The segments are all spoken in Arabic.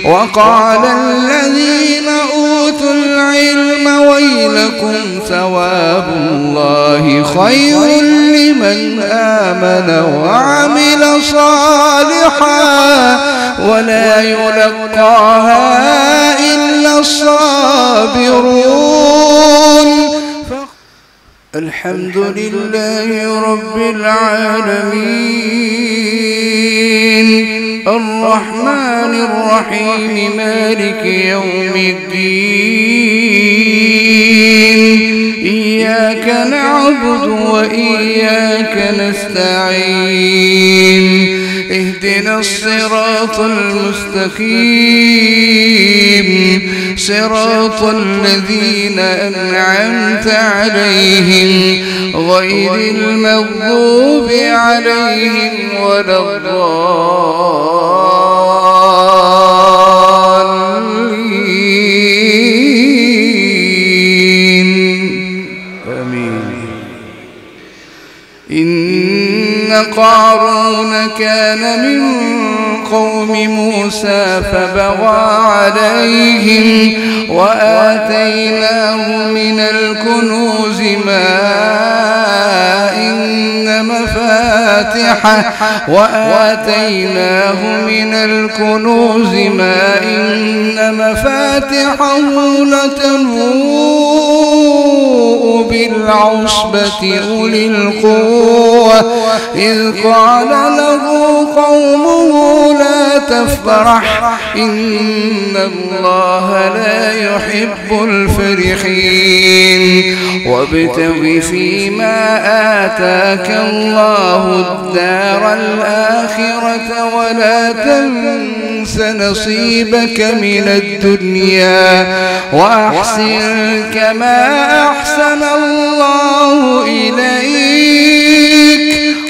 وقال الذين أوتوا العلم ويلكم ثواب الله خير لمن آمن وعمل صالحا ولا يلقاها إلا الصابرون. الحمد لله رب العالمين الرحمن الرحيم مالك يوم الدين إياك نعبد وإياك نستعين اهدنا الصراط المستقيم صراط الذين أنعمت عليهم غير المغضوب عليهم ولا الضالين آمين. إن قارون كان من قوم موسى فبغى عليهم وآتيناه من الكنوز ما إن مفاتحه لتنوء بالعصبة أولي القوة إذ قال له قومه لا تفرح إن الله لا يحب الفرحين وابتغ فيما آتاك الله الدار الآخرة ولا تنس نصيبك من الدنيا وأحسن كما أحسن الله إليك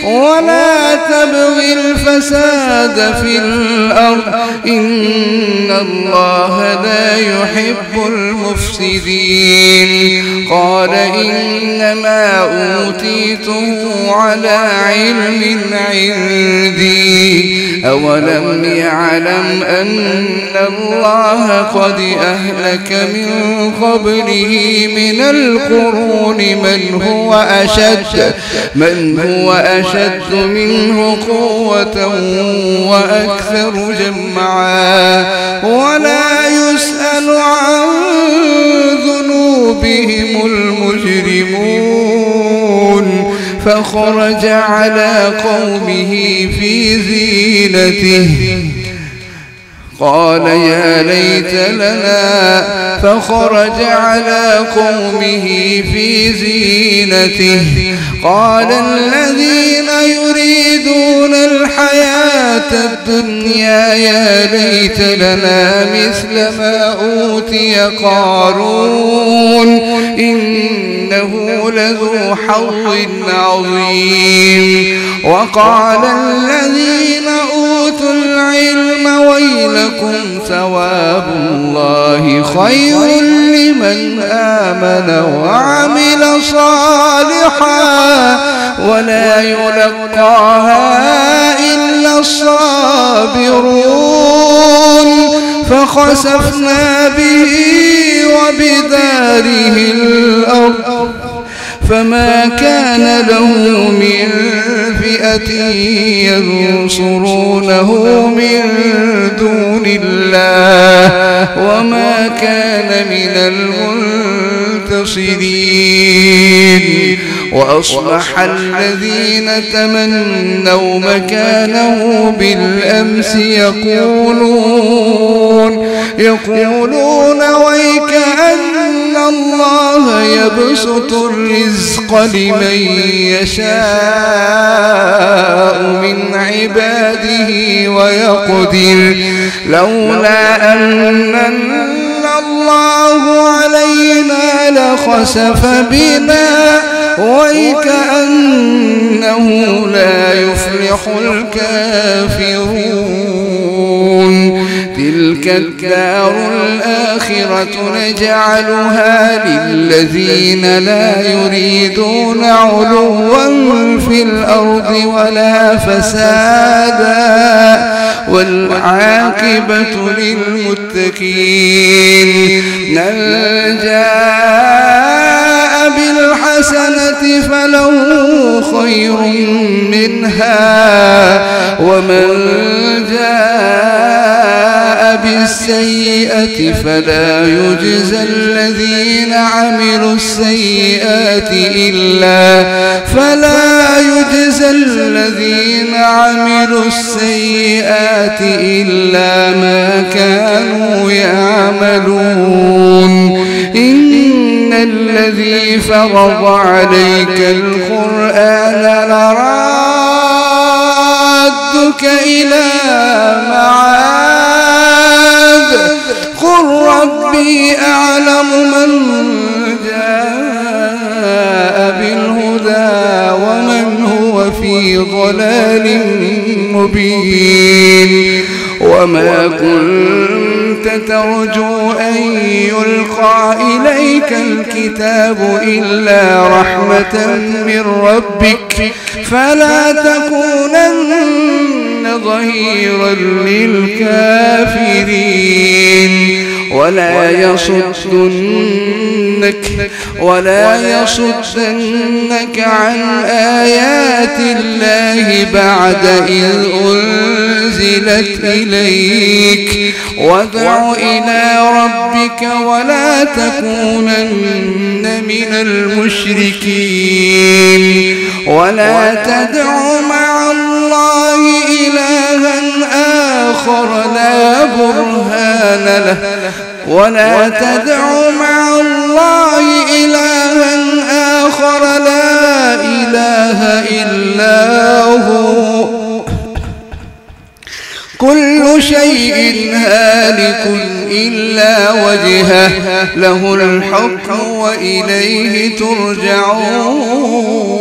ولا تبغ الفساد في الأرض إن الله لا يحب المفسدين. قال إنما أوتيته على علم عندي أولم يعلم أن الله قد أهلك من قبله من القرون من هو أشد منه قوة وأكثر جمعا ولا يسأل عن ذنوبهم المجرمون. فخرج على قومه في زينته قال يا ليت لنا فخرج على قومه في زينته قال الذين يريدون الحياة الدنيا يا ليت لنا مثل ما أوتي قارون إنه لذو حظ عظيم. وقال الذين أوتوا العلم ويلكم ثواب الله خير لمن آمن وعمل صالحا ولا يلقاها إلا الصابرون. فخسفنا به وبداره الأرض فما كان له من فئة ينصرونه من دون الله وما كان من المنتصرين. وأصبح الذين تمنوا مكانه بالأمس يقولون ويكأن الله يبسط الرزق لمن يشاء من عباده ويقدر لولا أن الله علينا لخسف بنا ويكأنه لا يفلح الكافرون. تلك الدار الآخرة نجعلها للذين لا يريدون علوا في الأرض ولا فسادا والعاقبة للمتقين. من جاء بالحسنة فله خير منها ومن جاء بالسيئة فلا يجزى الذين عملوا السيئات إلا ما كانوا يعملون. إن الذي فرض عليك القرآن لرادك إلى معاد قل ربي أعلم من جاء بالهدى ومن هو في ضلال مبين. وما كنت ترجو أن يلقى إليك الكتاب إلا رحمة من ربك فلا تكونن ظهيرا للكافرين. ولا يصدنك عن آيات الله بعد إذ أنزلت إليك وادع إلى ربك ولا تكونن من المشركين. ولا تدع مع الله إلها آخر لا برهان له لا إله إلا هو كل شيء هالك إلا وجهه له الحكم وإليه ترجعون.